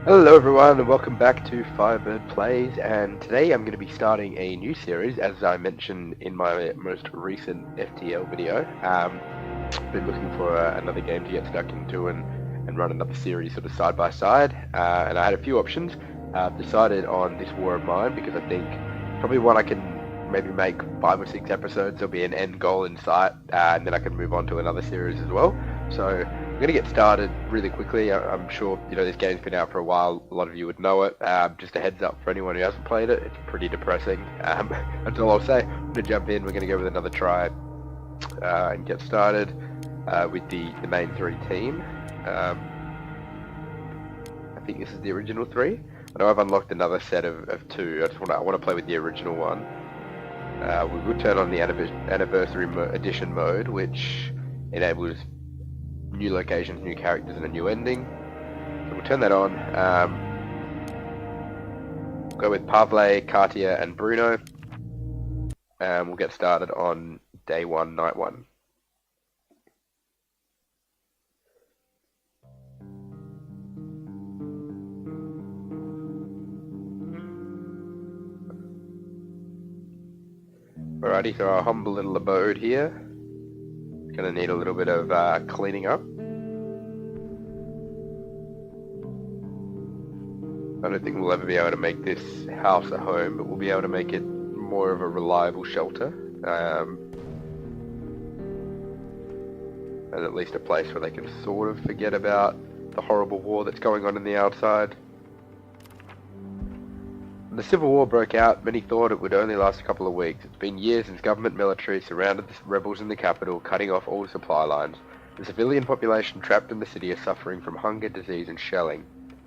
Hello everyone and welcome back to Firebird Plays, and today I'm going to be starting a new series as I mentioned in my most recent FTL video. Been looking for another game to get stuck into and run another series sort of side by side, and I had a few options. I've decided on this war of mine because I think probably one I can maybe make 5 or 6 episodes. There'll be an end goal in sight, and then I can move on to another series as well. So I'm going to get started really quickly. I'm sure this game's been out for a while. A lot of you would know it. Just a heads up for anyone who hasn't played it. It's pretty depressing. That's all I'll say. I'm going to jump in. We're going to go with another try and get started with the main three team. I think this is the original three. I know I've unlocked another set of two. I want to play with the original one. We will turn on the anniversary edition mode, which enables new locations, new characters, and a new ending. So we'll turn that on. Go with Pavle, Katia, and Bruno. And we'll get started on day one, night one. Alrighty, so our humble little abode here. Gonna need a little bit of cleaning up. I don't think we'll ever be able to make this house a home, but we'll be able to make it more of a reliable shelter. And at least a place where they can sort of forget about the horrible war that's going on in the outside. When the Civil War broke out, many thought it would only last a couple of weeks. It's been years since government military surrounded the rebels in the capital, cutting off all supply lines. The civilian population trapped in the city are suffering from hunger, disease, and shelling.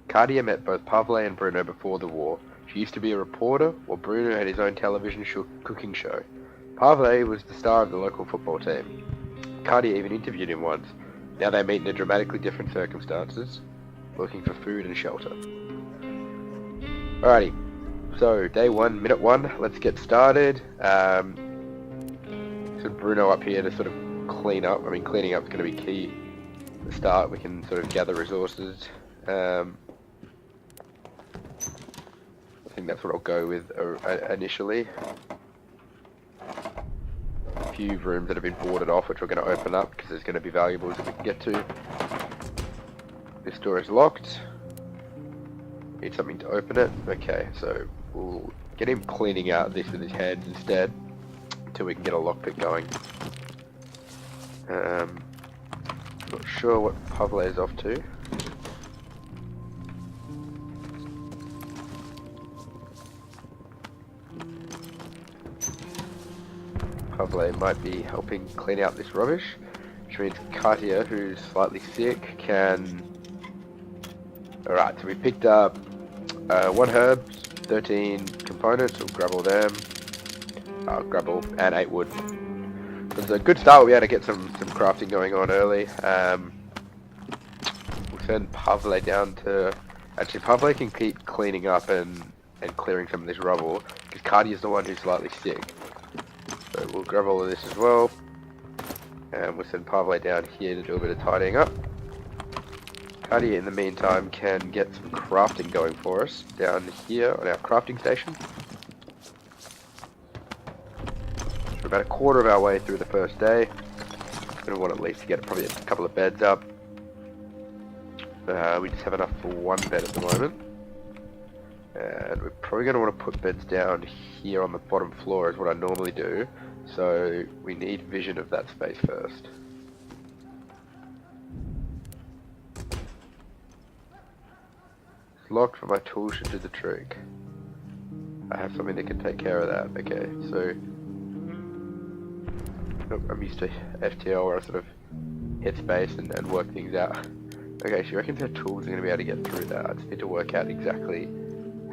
Katia met both Pavle and Bruno before the war. She used to be a reporter, while Bruno had his own television cooking show. Pavle was the star of the local football team. Katia even interviewed him once. Now they meet in dramatically different circumstances, looking for food and shelter. Alrighty. So, day one, minute one, let's get started. So Bruno up here to sort of clean up. I mean, cleaning up is going to be key at the start. We can sort of gather resources. I think that's what I'll go with initially. A few rooms that have been boarded off, which we're going to open up because there's going to be valuables that we can get to. This door is locked. Need something to open it. Okay, so we'll get him cleaning out this with his hands instead until we can get a lockpick going. Not sure what Pavle is off to. Pavle might be helping clean out this rubbish, which means Katia, who's slightly sick, can... Alright, so we picked up 1 herb, 13 components. We'll grab all them. Grab all, and 8 wood. It's a good start. We'll be able to get some crafting going on early. We'll send Pavle down to... Actually, Pavle can keep cleaning up and clearing some of this rubble, because Katia's the one who's slightly sick. So we'll grab all of this as well. And we'll send Pavle down here to do a bit of tidying up. Katia, in the meantime, can get some crafting going for us down here on our crafting station. We're about a quarter of our way through the first day. Going to want at least to get probably a couple of beds up. We just have enough for 1 bed at the moment. And we're probably going to want to put beds down here on the bottom floor is what I normally do. So we need vision of that space first. Locked, but my tool should do the trick. I have something that can take care of that. Okay, so I'm used to FTL where I sort of hit space and work things out. Okay, she reckons her tools are going to be able to get through that. I just need to work out exactly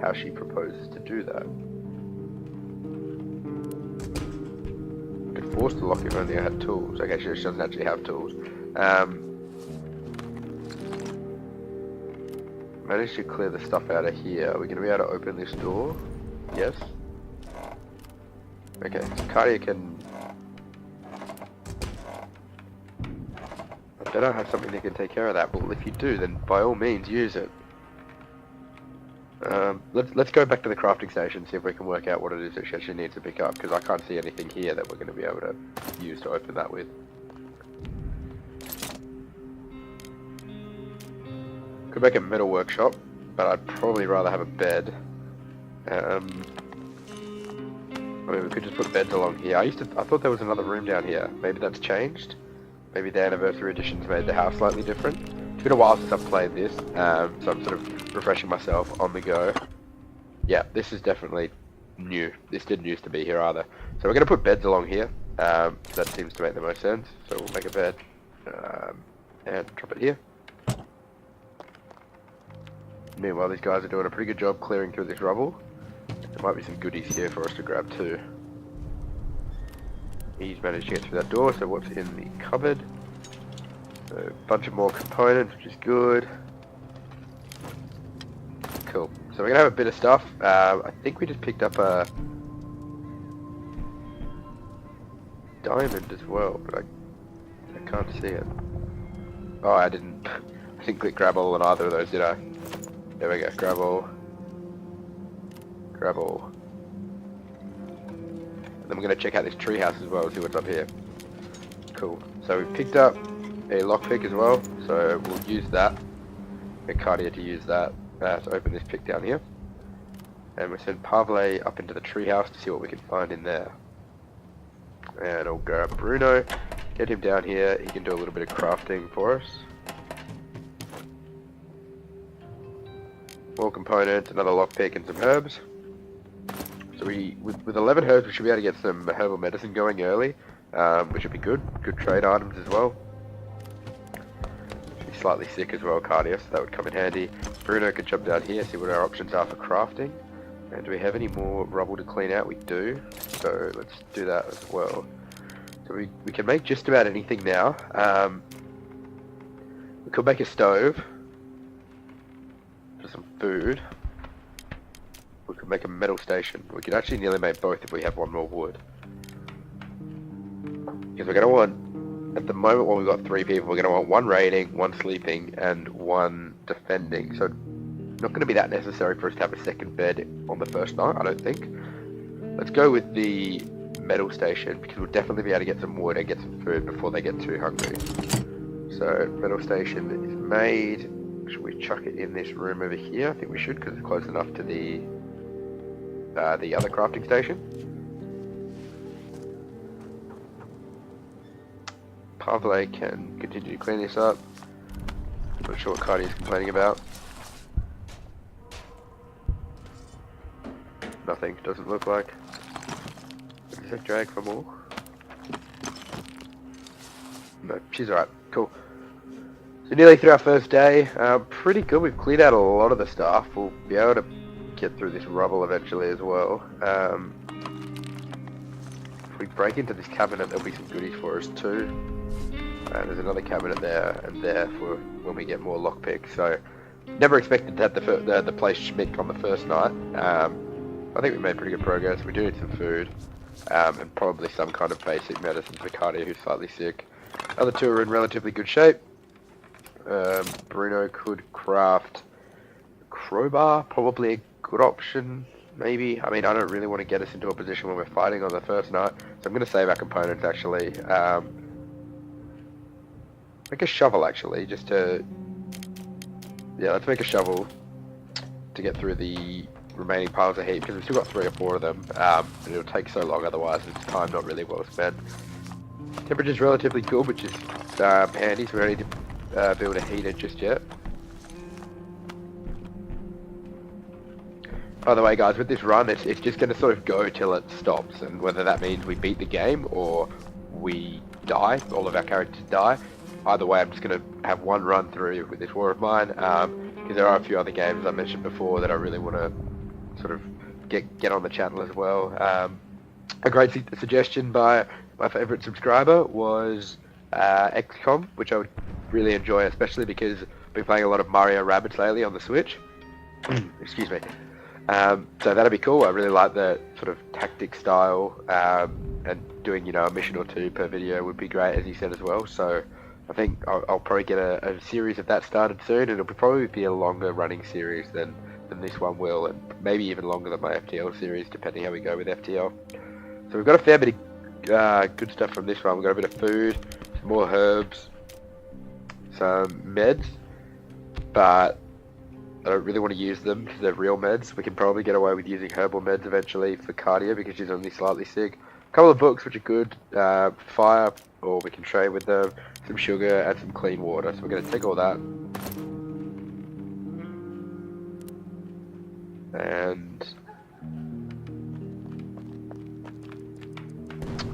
how she proposes to do that. I could force the lock if only I had tools. Okay, she doesn't actually have tools. Managed to clear the stuff out of here. Are we going to be able to open this door? Yes. Okay, so Katia can... I better have something that can take care of that. Well, if you do, then by all means use it. Let's go back to the crafting station, see if we can work out what it is that she actually needs to pick up, because I can't see anything here that we're going to be able to use to open that with. Could make a metal workshop, but I'd probably rather have a bed. I mean, we could just put beds along here. I thought there was another room down here. Maybe that's changed. Maybe the anniversary editions made the house slightly different. It's been a while since I've played this, so I'm sort of refreshing myself on the go. Yeah, this is definitely new. This didn't used to be here either. So we're going to put beds along here. That seems to make the most sense. So we'll make a bed and drop it here. Meanwhile, these guys are doing a pretty good job clearing through this rubble. There might be some goodies here for us to grab too. He's managed to get through that door, so what's in the cupboard? A bunch of more components, which is good. Cool. So we're going to have a bit of stuff. I think we just picked up a diamond as well, but I can't see it. Oh, I didn't click grab all on either of those, did I? There we go, grab all. Grab all. And then we're going to check out this treehouse as well, see what's up here. Cool. So we've picked up a lockpick as well, so we'll use that. Get Cardia to use that to open this pick down here. And we'll send Pavle up into the treehouse to see what we can find in there. And I'll grab Bruno, get him down here, he can do a little bit of crafting for us. More components, another lockpick and some herbs. So with 11 herbs we should be able to get some herbal medicine going early, which would be good. Good trade items as well. Should be slightly sick as well, Cardia, so that would come in handy. Bruno could jump down here, see what our options are for crafting. And do we have any more rubble to clean out? We do, so let's do that as well. So we can make just about anything now. We could make a stove for some food. We could make a metal station. We could actually nearly make both if we have one more wood. Because we're going to want, at the moment when we've got 3 people, we're going to want 1 raiding, 1 sleeping, and 1 defending. So not going to be that necessary for us to have a second bed on the first night, I don't think. Let's go with the metal station, because we'll definitely be able to get some wood and get some food before they get too hungry. So metal station is made. Should we chuck it in this room over here? I think we should, because it's close enough to the other crafting station. Pavle can continue to clean this up. Not sure what Cardi is complaining about. Nothing, doesn't look like. Is that drag for more? No, she's alright, cool. So nearly through our first day, pretty good. We've cleared out a lot of the stuff. We'll be able to get through this rubble eventually as well. If we break into this cabinet, there'll be some goodies for us too. There's another cabinet there and there for when we get more lockpicks. So never expected to have the place schmicked on the first night. I think we made pretty good progress. We do need some food and probably some kind of basic medicine for Cardia, who's slightly sick. Other 2 are in relatively good shape. Bruno could craft a crowbar, probably a good option, maybe. I mean, I don't really want to get us into a position where we're fighting on the first night, so I'm going to save our components actually. Make a shovel actually, just to... Yeah, let's make a shovel to get through the remaining piles of heat, because we've still got 3 or 4 of them, and it'll take so long otherwise, it's time not really well spent. Temperature's relatively good, which is handy, so we don't need to build a heater just yet. By the way guys, with this run, it's just going to sort of go till it stops, and whether that means we beat the game or we die, all of our characters die. Either way, I'm just going to have one run through with this war of mine, because there are a few other games I mentioned before that I really want to sort of get on the channel as well. A great suggestion by my favourite subscriber was XCOM, which I would really enjoy, especially because I've been playing a lot of Mario Rabbids lately on the Switch. Excuse me. So that'd be cool. I really like the sort of tactic style, and doing, you know, a mission or 2 per video would be great, as he said as well. So I think I'll probably get a series of that started soon, and it'll probably be a longer running series than than this one will, and maybe even longer than my FTL series, depending how we go with FTL. So we've got a fair bit of good stuff from this one. We've got a bit of food, some more herbs, some meds, but I don't really want to use them because they're real meds. We can probably get away with using herbal meds eventually for Cardia because she's only slightly sick. A couple of books which are good, fire, or we can trade with them, some sugar and some clean water. So we're going to take all that. And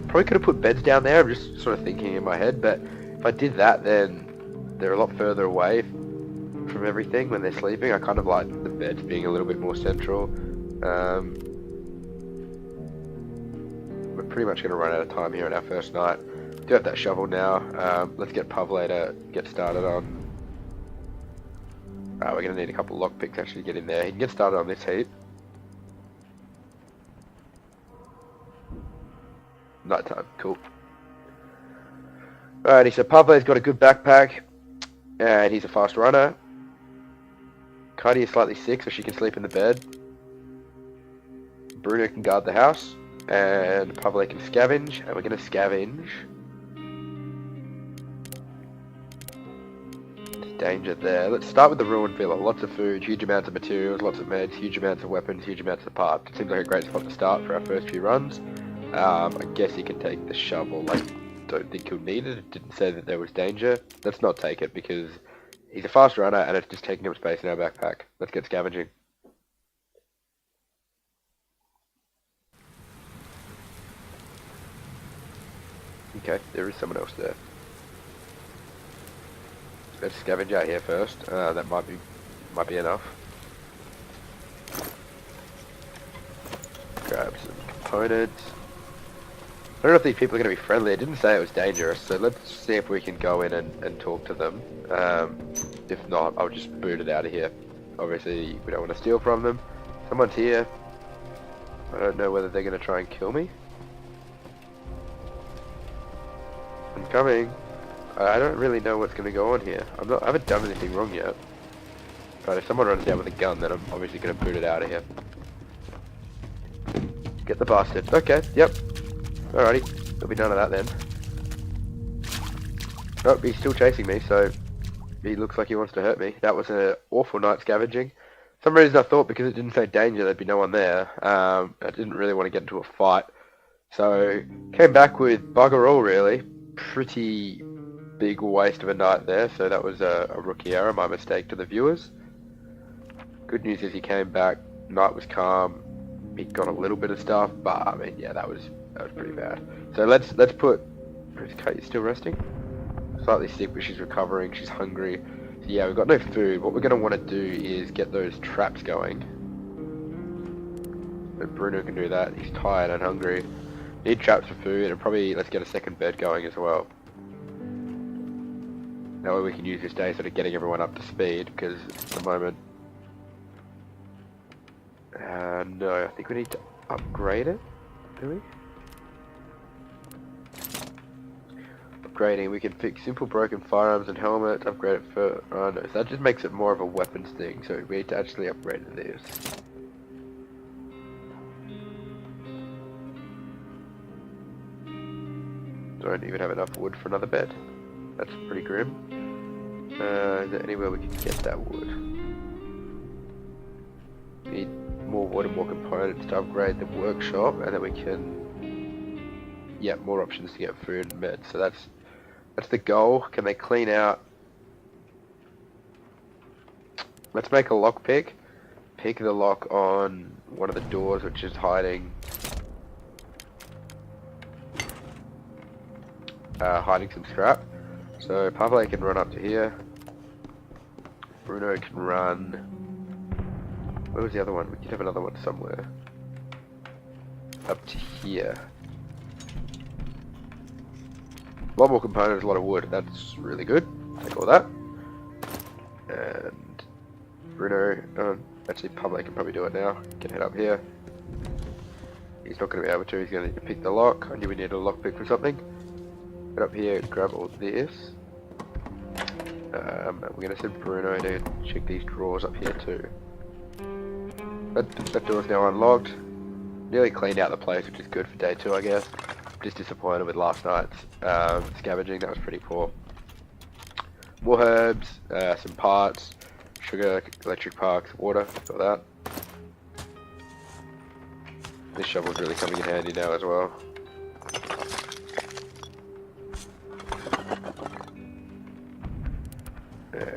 probably could have put beds down there. I'm just sort of thinking in my head, but if I did that, then they're a lot further away from everything when they're sleeping. I kind of like the beds being a little bit more central. We're pretty much going to run out of time here on our first night. Do have that shovel now. Let's get Pavle to get started on. We're going to need a couple of lockpicks actually to get in there. He can get started on this heap. Nighttime, cool. Alrighty, so Pavle's got a good backpack, and he's a fast runner. Cardi is slightly sick, so she can sleep in the bed. Bruno can guard the house, and Pavle can scavenge, and we're going to scavenge. Danger there. Let's start with the ruined villa. Lots of food, huge amounts of materials, lots of meds, huge amounts of weapons, huge amounts of parts. It seems like a great spot to start for our first few runs. I guess he can take the shovel. I don't think he'll need it. It didn't say that there was danger. Let's not take it because he's a fast runner and it's just taking up space in our backpack. Let's get scavenging. Okay, there is someone else there. Let's scavenge out here first. That might be enough. Grab some components. I don't know if these people are going to be friendly. It didn't say it was dangerous, so let's see if we can go in and talk to them. If not, I'll just boot it out of here. Obviously, we don't want to steal from them. Someone's here. I don't know whether they're going to try and kill me. I'm coming. I don't really know what's going to go on here. I haven't done anything wrong yet. But if someone runs down with a gun, then I'm obviously going to boot it out of here. Get the bastard. Okay, yep. Alrighty, there'll be none of that then. Oh, he's still chasing me, so he looks like he wants to hurt me. That was an awful night scavenging. For some reason I thought because it didn't say danger there'd be no one there. I didn't really want to get into a fight. So, came back with bugger all really. Pretty big waste of a night there, so that was a rookie error, my mistake to the viewers. Good news is he came back, night was calm, he got a little bit of stuff, but I mean, yeah, that was pretty bad. So let's put, is Kate still resting? Slightly sick, but she's recovering, she's hungry. So yeah, we've got no food. What we're going to want to do is get those traps going. But Bruno can do that, he's tired and hungry. Need traps for food, and probably let's get a second bed going as well. That way we can use this day sort of getting everyone up to speed, because at the moment... no, I think we need to upgrade it, do we? Upgrading, we can fix simple broken firearms and helmets, upgrade it for... Oh no, so that just makes it more of a weapons thing, so we need to actually upgrade this. Don't even have enough wood for another bed. That's pretty grim. Is there anywhere we can get that wood? We need more wood and more components to upgrade the workshop, and then we can... Yeah, more options to get food and meds. So that's the goal. Can they clean out... Let's make a lockpick. Pick the lock on one of the doors which is hiding... hiding some scrap. So Pavle can run up to here. Bruno can run... Where was the other one? We did have another one somewhere. Up to here. A lot more components, a lot of wood. That's really good. Take all that. And Bruno... actually Pavle can probably do it now. Can head up here. He's not going to be able to. He's going to need to pick the lock. I knew we needed a lockpick for something. Get up here, grab all this. We're going to send Bruno to check these drawers up here too. That door's now unlocked. Nearly cleaned out the place, which is good for day 2, I guess. Just disappointed with last night's scavenging. That was pretty poor. More herbs, some parts, sugar, electric parks, water, got that. This shovel's really coming in handy now as well.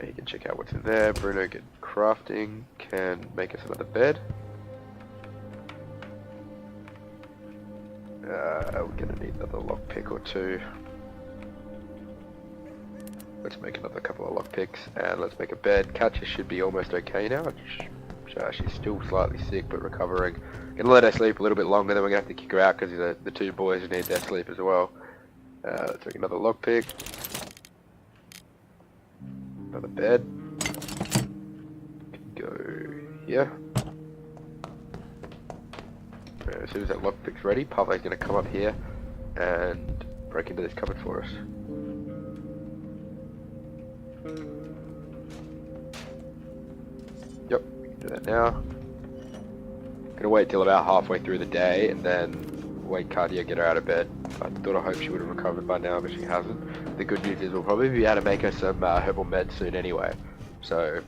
You can check out what's in there. Bruno can crafting, can make us another bed. We're gonna need another lockpick or 2. Let's make another couple of lockpicks and let's make a bed. Katja should be almost okay now. She's still slightly sick but recovering. Gonna let her sleep a little bit longer, then we're gonna have to kick her out because the 2 boys need their sleep as well. Let's make another lockpick. Another bed. Can go here. As soon as that lockpick's ready, Pavle's gonna come up here and break into this cupboard for us. Yep, we can do that now. Gonna wait till about halfway through the day and then wake Cardia, get her out of bed. I thought I hoped she would have recovered by now, but she hasn't. The good news is we'll probably be able to make her some herbal meds soon anyway. So,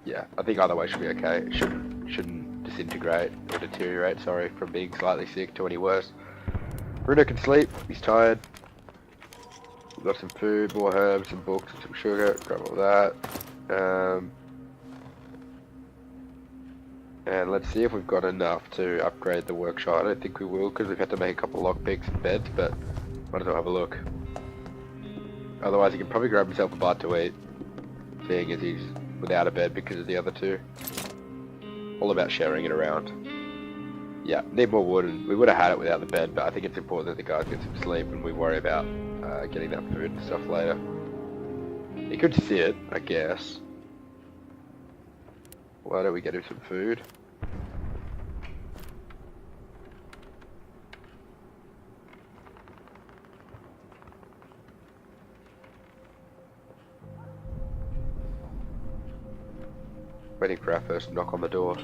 yeah, I think either way she'll be okay. It shouldn't disintegrate or deteriorate, sorry, from being slightly sick to any worse. Bruno can sleep, he's tired. We've got some food, more herbs, some books, and some sugar. Grab all that. And let's see if we've got enough to upgrade the workshop. I don't think we will because we've had to make a couple of lockpicks and beds, but might as well have a look. Otherwise he can probably grab himself a bite to eat, seeing as he's without a bed because of the other 2. All about sharing it around. Yeah, need more wood, and we would have had it without the bed, but I think it's important that the guys get some sleep and we worry about getting that food and stuff later. He could sit, I guess. Why don't we get him some food? Waiting for our first knock on the door.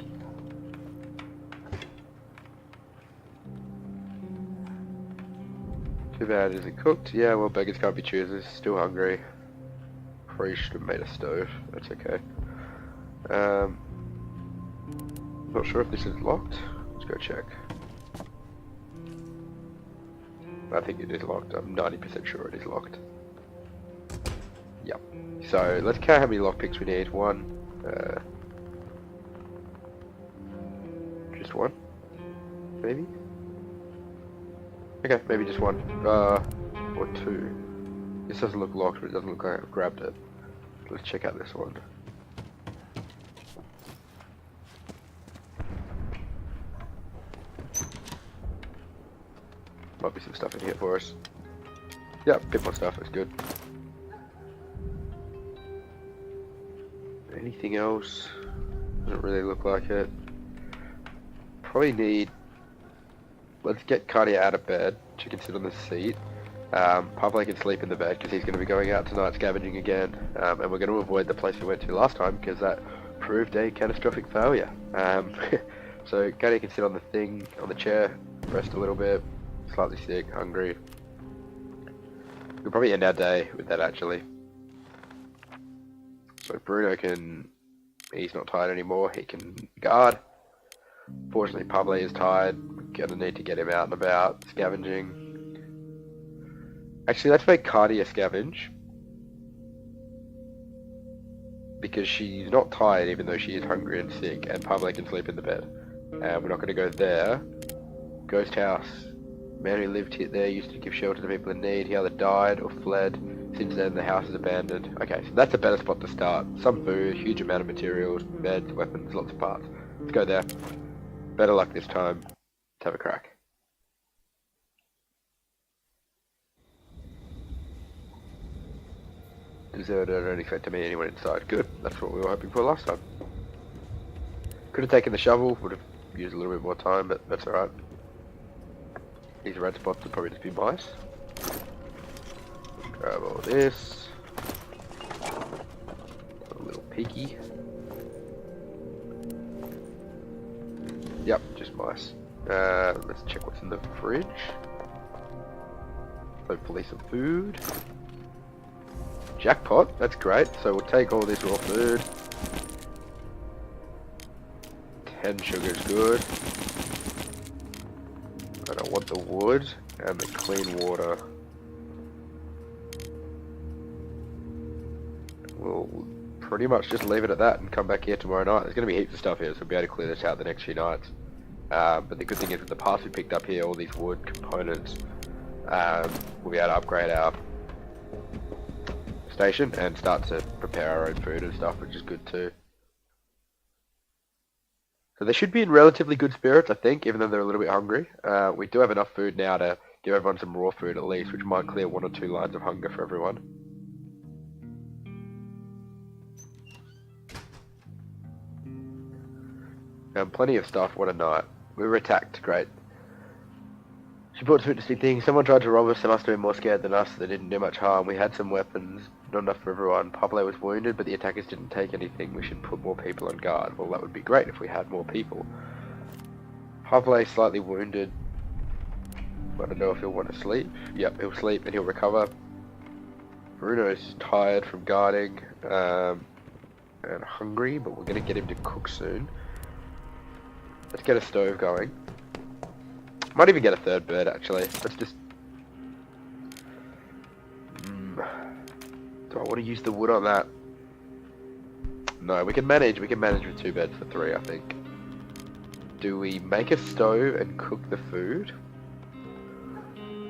Too bad, is it cooked? Yeah, well, beggars can't be choosers. Still hungry. Probably should have made a stove. That's okay. Not sure if this is locked. Let's go check. I think it is locked. I'm 90% sure it is locked. Yep. So let's count how many lockpicks we need. 1. Just 1? Maybe? Okay, maybe just 1. Or 2. This doesn't look locked, but it doesn't look like I've grabbed it. Let's check out this one. Might be some stuff in here for us. Yeah, a bit more stuff, that's good. Anything else? Doesn't really look like it. Probably need... Let's get Cardia out of bed. She can sit on the seat. Pavle can sleep in the bed because he's going to be going out tonight scavenging again. And we're going to avoid the place we went to last time because that proved a catastrophic failure. So Cardia can sit on the thing, on the chair, rest a little bit. Slightly sick, hungry. We'll probably end our day with that actually. So Bruno can, he's not tired anymore, he can guard. Fortunately Pavle is tired, we're gonna need to get him out and about, scavenging. Actually let's make Cardia scavenge. Because she's not tired even though she is hungry and sick, and Pavle can sleep in the bed. And we're not gonna go there. Ghost house. Man who lived there used to give shelter to people in need. He either died or fled. Since then, the house is abandoned. Okay, so that's a better spot to start. Some food, huge amount of materials, beds, weapons, lots of parts. Let's go there. Better luck this time. Let's have a crack. Deserted, I don't expect to meet anyone inside. Good, that's what we were hoping for last time. Could have taken the shovel, would have used a little bit more time, but that's alright. These red spots would probably just be mice. Grab all this. A little piggy. Yep, just mice. Let's check what's in the fridge. Hopefully some food. Jackpot, that's great. So we'll take all this raw food. 10 sugar's good. And I want the wood and the clean water. We'll pretty much just leave it at that and come back here tomorrow night. There's going to be heaps of stuff here, so we'll be able to clear this out the next few nights. But the good thing is with the parts we picked up here, all these wood components, we'll be able to upgrade our station and start to prepare our own food and stuff, which is good too. So they should be in relatively good spirits, I think, even though they're a little bit hungry. We do have enough food now to give everyone some raw food at least, which might clear 1 or 2 lines of hunger for everyone. Plenty of stuff, what a night. We were attacked, great. She brought some interesting things. Someone tried to rob us, they must have been more scared than us, they didn't do much harm. We had some weapons, not enough for everyone. Pablo was wounded, but the attackers didn't take anything. We should put more people on guard. Well, that would be great if we had more people. Pablo slightly wounded. I don't know if he'll want to sleep. Yep, he'll sleep and he'll recover. Bruno's tired from guarding, and hungry, but we're going to get him to cook soon. Let's get a stove going. Might even get a 3rd bird actually. Let's just... do I want to use the wood on that? No, we can manage with 2 beds for 3, I think. Do we make a stove and cook the food?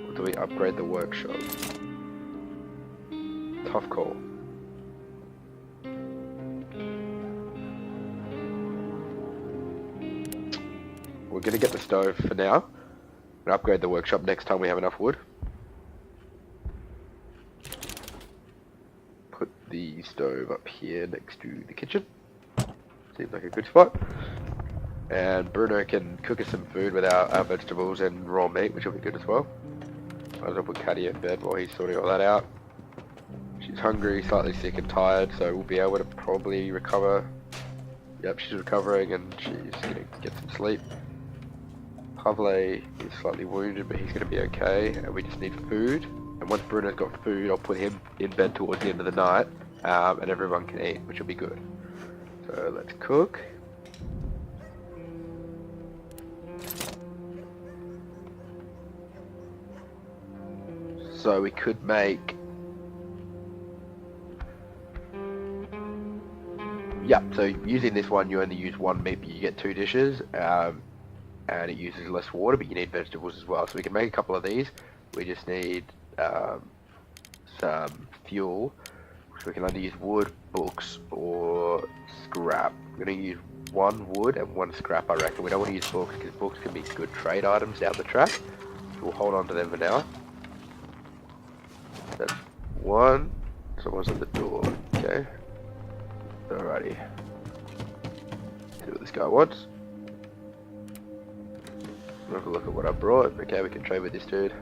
Or do we upgrade the workshop? Tough call. We're going to get the stove for now and upgrade the workshop next time we have enough wood. Put the stove up here next to the kitchen. Seems like a good spot. And Bruno can cook us some food with our vegetables and raw meat, which will be good as well. Might as well put Caddy in bed while he's sorting all that out. She's hungry, slightly sick and tired, so we'll be able to probably recover. Yep, she's recovering and she's going to get some sleep. Pavle is slightly wounded, but he's going to be okay, and we just need food. And once Bruno's got food, I'll put him in bed towards the end of the night, and everyone can eat, which will be good. So let's cook. So we could make... Yeah, so using this one, you only use 1 meat, but you get 2 dishes. And it uses less water, but you need vegetables as well. So we can make a couple of these. We just need some fuel, which we can either use wood, books, or scrap. We're going to use 1 wood and 1 scrap, I reckon. We don't want to use books, because books can be good trade items down the track. So we'll hold on to them for now. That's 1. Someone's at the door. Okay. Alrighty. See what this guy wants. Have a look at what I brought. Okay, we can trade with this dude.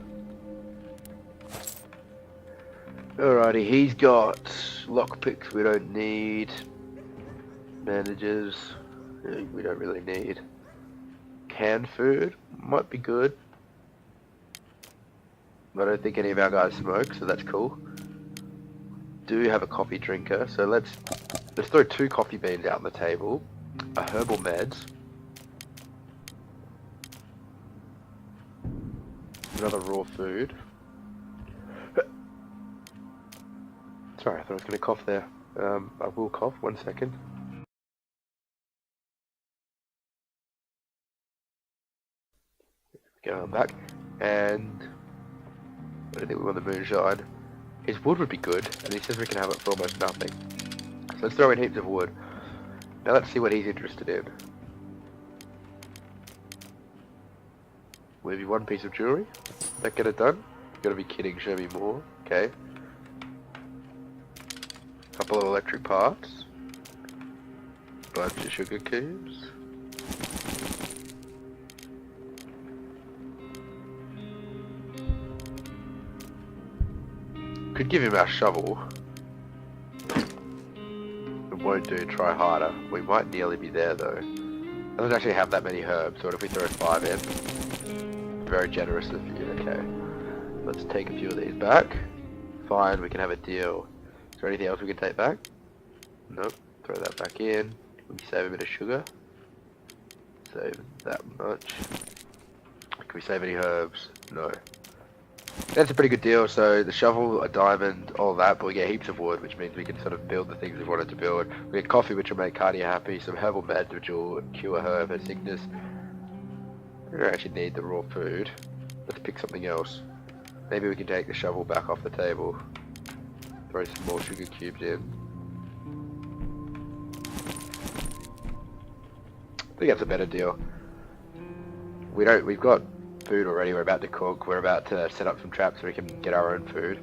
Alrighty, he's got lockpicks we don't need. Bandages, we don't really need. Canned food, might be good. I don't think any of our guys smoke, so that's cool. Do have a coffee drinker, so let's throw 2 coffee beans out on the table. A herbal meds. Another raw food. Sorry, I thought I was going to cough there. I will cough, 1 second. Go back. And I don't think we want the moonshine. His wood would be good, and he says we can have it for almost nothing. So let's throw in heaps of wood. Now let's see what he's interested in. Maybe 1 piece of jewelry? That get it done? You gotta be kidding, show me more. Okay. Couple of electric parts. Bunch of sugar cubes. Could give him our shovel. It won't do, try harder. We might nearly be there though. Doesn't actually have that many herbs, so what if we throw 5 in? Very generous of you, okay. Let's take a few of these back. Fine, we can have a deal. Is there anything else we can take back? Nope. Throw that back in. We can save a bit of sugar. Save that much. Can we save any herbs? No. That's a pretty good deal. So the shovel, a diamond, all that, but we get heaps of wood, which means we can sort of build the things we wanted to build. We get coffee, which will make Cardia happy, some herbal meds, which will cure her of her sickness. We don't actually need the raw food. Let's pick something else. Maybe we can take the shovel back off the table. Throw some more sugar cubes in. I think that's a better deal. We've got food already, we're about to cook, we're about to set up some traps so we can get our own food.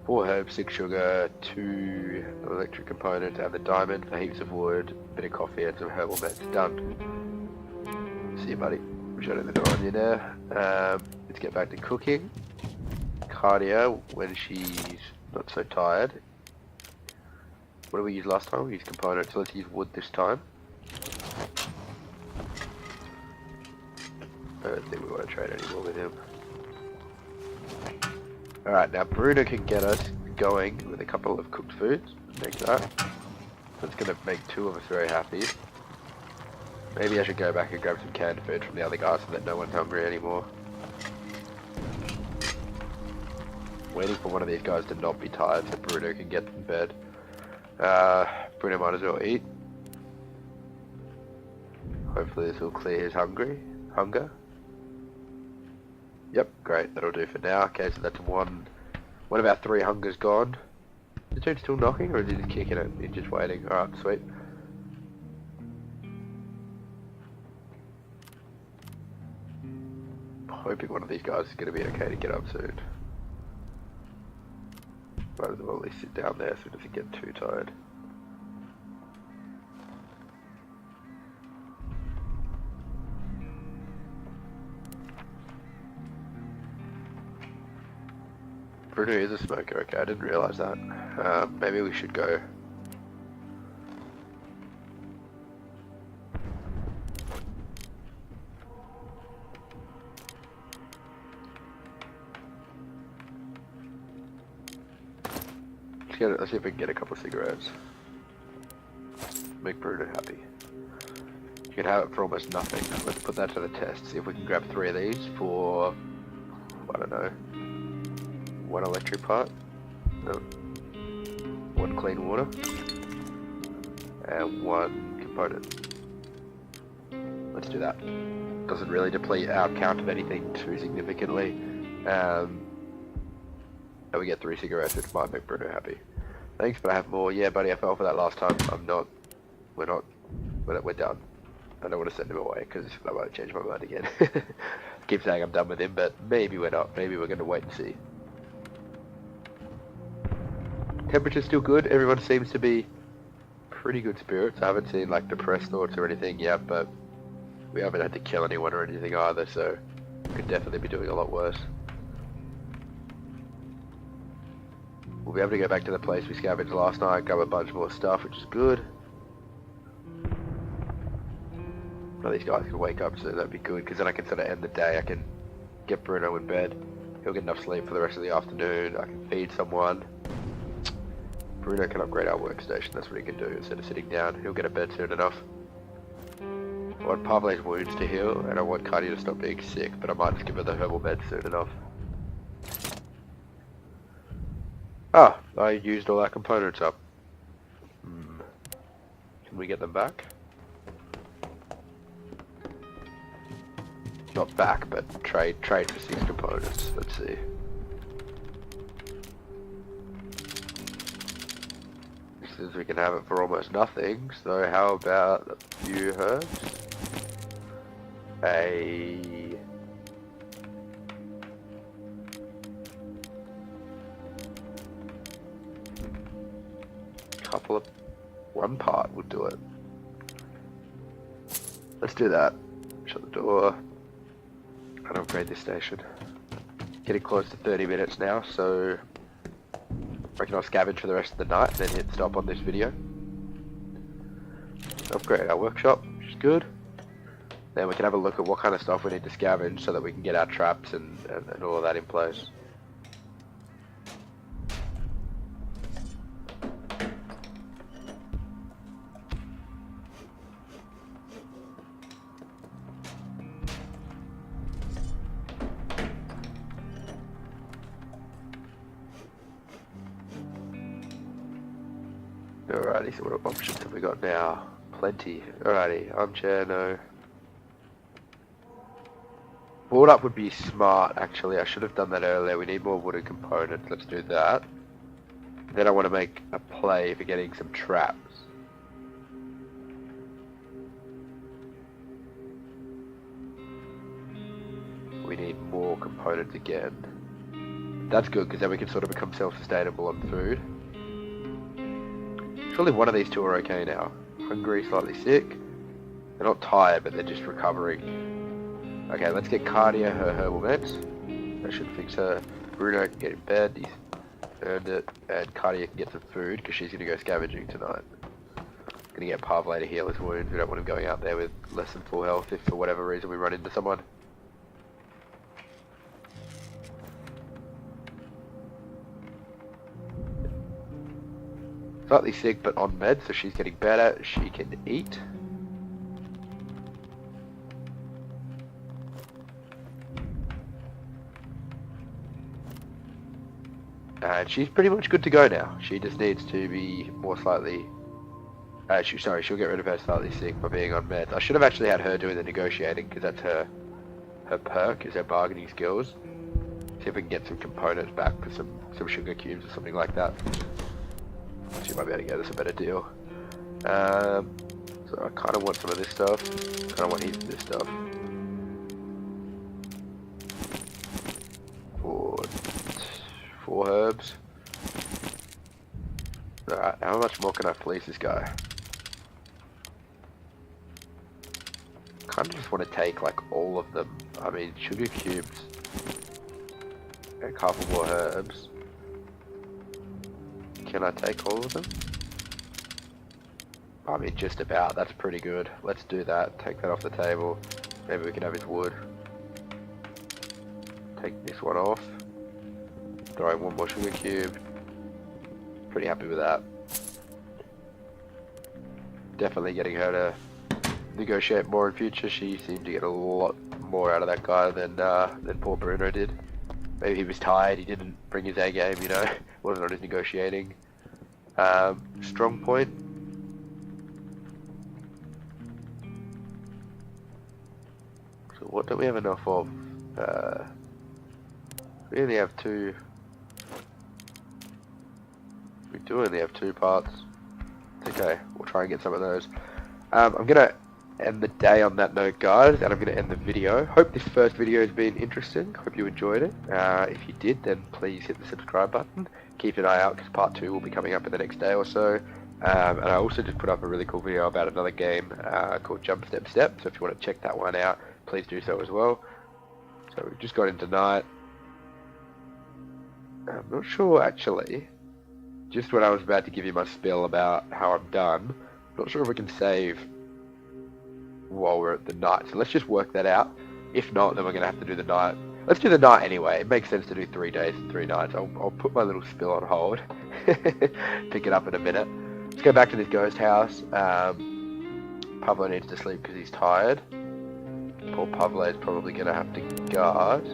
4 herbs, 6 sugar, 2 electric components, and the diamond for heaps of wood, a bit of coffee and some herbal meds. Done. See you, buddy. I'm shutting the door on you now. Let's get back to cooking. Cardia, when she's not so tired. What did we use last time? We used components, so let's use wood this time. I don't think we want to trade anymore with him. Alright, now Bruno can get us going with a couple of cooked foods. Make that. That's going to make 2 of us very happy. Maybe I should go back and grab some canned food from the other guys so that no one's hungry anymore. Waiting for one of these guys to not be tired so Bruno can get in bed. Bruno might as well eat. Hopefully this will clear his hunger. Yep, great, that'll do for now. Okay, so that's one of our 3 hungers gone. Is the dude still knocking, or is he just kicking it? He's just waiting. Alright, sweet. Hoping one of these guys is going to be okay to get up soon. Might as well at least sit down there so he doesn't get too tired. Bruno is a smoker, okay, I didn't realise that. Maybe we should go. Let's see if we can get a couple of cigarettes. Make Bruno happy. You can have it for almost nothing. Let's put that to the test. See if we can grab 3 of these for, I don't know, 1 electric part, no, 1 clean water, and 1 component. Let's do that. Doesn't really deplete our count of anything too significantly. And we get 3 cigarettes, which might make Bruno happy. Thanks, but I have more. Yeah, buddy, I fell for that last time. We're done. I don't want to send him away, because I might change my mind again. Keep saying I'm done with him, but maybe we're not. Maybe we're going to wait and see. Temperature's still good. Everyone seems to be pretty good spirits. I haven't seen, like, depressed thoughts or anything yet, but we haven't had to kill anyone or anything either, so we could definitely be doing a lot worse. We'll be able to go back to the place we scavenged last night, grab a bunch more stuff, which is good. None of these guys can wake up, so that'd be good, because then I can sort of end the day. I can get Bruno in bed. He'll get enough sleep for the rest of the afternoon. I can feed someone. Bruno can upgrade our workstation, that's what he can do. Instead of sitting down, he'll get a bed soon enough. I want Pavle's wounds to heal, and I want Cardia to stop being sick, but I might just give her the herbal bed soon enough. Ah, I used all our components up. Can we get them back? Not back, but trade for 6 components. Let's see. Since we can have it for almost nothing, so how about a few herbs? A couple of 1 part would do it. Let's do that. Shut the door and upgrade this station. Getting close to 30 minutes now, so I reckon I'll scavenge for the rest of the night and then hit stop on this video. upgrade our workshop, which is good. Then we can have a look at what kind of stuff we need to scavenge so that we can get our traps and all of that in place. Alrighty, so what options have we got now? Plenty. Alrighty, armchair, no. Board up would be smart, actually. I should have done that earlier. We need more wooden components. Let's do that. Then I want to make a play for getting some traps. We need more components again. That's good, because then we can sort of become self-sustainable on food. Surely one of these two are okay now. Hungry, slightly sick. They're not tired, but they're just recovering. Okay, let's get Cardia her herbal meds. That should fix her. Bruno can get in bed. He's earned it. And Cardia can get some food, because she's going to go scavenging tonight. Going to get Pavle to heal his wounds. We don't want him going out there with less than full health if for whatever reason we run into someone. Slightly sick, but on meds, so she's getting better. She can eat. And she's pretty much good to go now. She just needs to be more slightly... she'll get rid of her slightly sick by being on meds. I should have actually had her doing the negotiating, because that's her perk, is her bargaining skills. See if we can get some components back for some sugar cubes or something like that. She might be able to get us a better deal. So I kind of want some of this stuff. Kind of want heaps of this stuff. Four herbs. Alright, how much more can I fleece this guy? Kind of just want to take like all of them. I mean, sugar cubes and a couple more herbs. Can I take all of them? I mean, just about. That's pretty good. Let's do that. Take that off the table. Maybe we can have his wood. Take this one off. Throw in one more sugar cube. Pretty happy with that. Definitely getting her to negotiate more in future. She seemed to get a lot more out of that guy than poor Bruno did. Maybe he was tired, he didn't bring his A game, you know, wasn't on his negotiating. Strong point. So what do we have enough of? We only have two. We do only have 2 parts. It's okay, we'll try and get some of those. I'm gonna end the day on that note, guys, and I'm going to end the video. Hope this first video has been interesting. Hope you enjoyed it. If you did, then please hit the subscribe button. Keep an eye out, because part 2 will be coming up in the next day or so. And I also just put up a really cool video about another game called Jump Step Step, so if you want to check that one out, please do so as well. So we've just got into night. I'm not sure, actually, just when I was about to give you my spiel about how I'm done, I'm not sure if we can save while we're at the night, so let's just work that out. If not, then we're going to have to do the night. Let's do the night anyway. It makes sense to do 3 days and 3 nights. I'll put my little spill on hold. Pick it up in a minute. Let's go back to this ghost house. Pablo needs to sleep because he's tired. Poor Pablo is probably going to have to guard.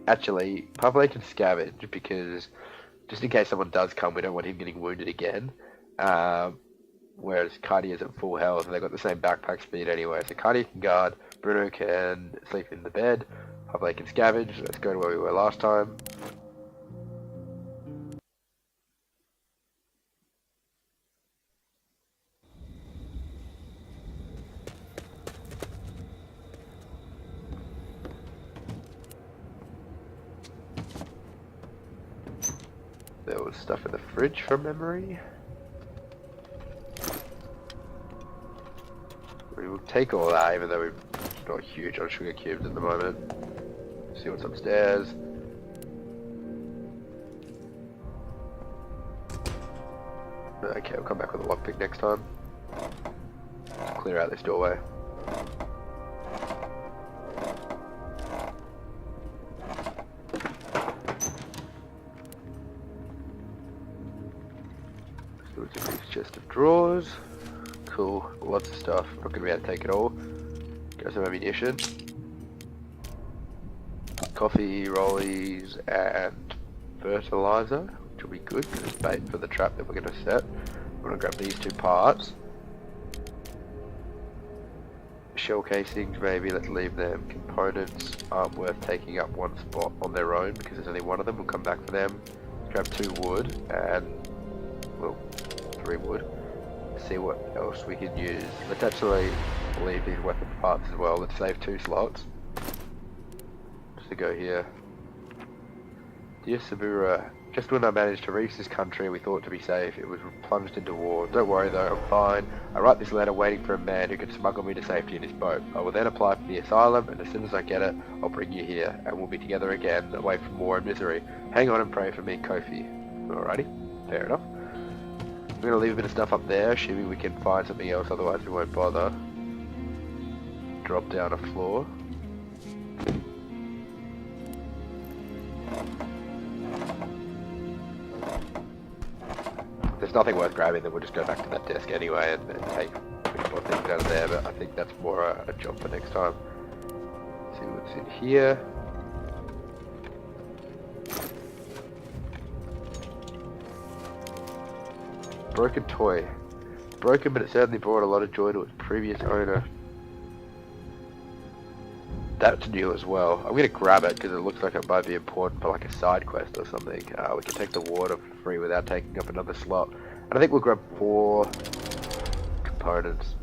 Actually, Pablo can scavenge because just in case someone does come, we don't want him getting wounded again. Whereas Cardia's at full health and they've got the same backpack speed anyway. So Cardia can guard, Bruno can sleep in the bed, Pablo can scavenge. Let's go to where we were last time. There was stuff in the fridge from memory. We will take all that, even though we're not huge on sugar cubes at the moment. See what's upstairs. Okay, we'll come back with a lockpick next time. Clear out this doorway. Let's look at this chest of drawers. Cool, lots of stuff. Not gonna be able to take it all. Got some ammunition. Coffee, rollies, and fertilizer, which will be good because it's bait for the trap that we're going to set. We're going to grab these 2 parts. Shell casings, maybe, let's leave them. Components aren't worth taking up one spot on their own because there's only one of them. We'll come back for them. Grab 2 wood and, well, 3 wood. See what else we can use. Let's actually leave these weapon parts as well. Let's save 2 slots. To go here. Dear Sabura, just when I managed to reach this country we thought to be safe, it was plunged into war. Don't worry though, I'm fine. I write this letter waiting for a man who can smuggle me to safety in his boat. I will then apply for the asylum, and as soon as I get it, I'll bring you here, and we'll be together again, away from war and misery. Hang on and pray for me, Kofi. Alrighty, fair enough. I'm gonna leave a bit of stuff up there, assuming we can find something else, otherwise we won't bother. Drop down a floor. There's nothing worth grabbing, then we'll just go back to that desk anyway and take more things out of there, but I think that's more a job for next time. Let's see what's in here. Broken toy. Broken, but it certainly brought a lot of joy to its previous owner. That's new as well. I'm gonna grab it because it looks like it might be important for like a side quest or something. We can take the water for free without taking up another slot. And I think we'll grab 4 components.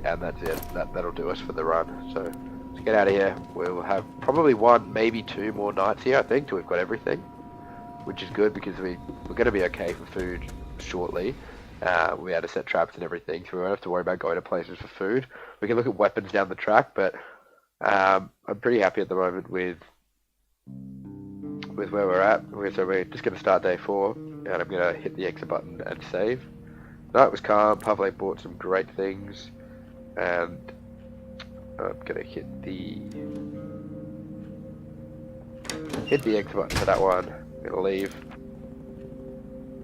And that's it. That'll do us for the run. So let's get out of here. We'll have probably 1, maybe 2 more nights here, I think, till we've got everything. Which is good because we're gonna be okay for food shortly. We had to set traps and everything, so we won't have to worry about going to places for food. We can look at weapons down the track, but I'm pretty happy at the moment with where we're at. So we're just going to start day 4, and I'm going to hit the exit button and save. Night was calm. Pavle bought some great things, and I'm going to hit the exit button for that one. I'm going to leave.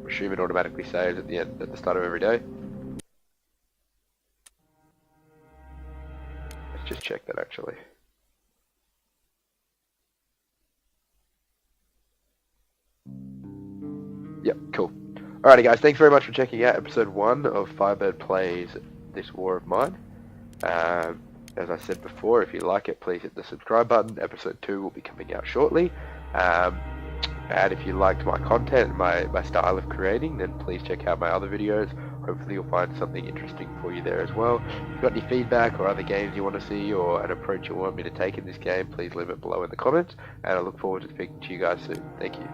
Assume it automatically saves at the start of every day. Let's just check that actually. Yep, cool. Alrighty guys, thanks very much for checking out episode 1 of Firebird Plays This War of Mine. As I said before, if you like it, please hit the subscribe button. Episode 2 will be coming out shortly. And if you liked my content and my style of creating, then please check out my other videos. Hopefully you'll find something interesting for you there as well. If you've got any feedback or other games you want to see or an approach you want me to take in this game, please leave it below in the comments. And I look forward to speaking to you guys soon. Thank you.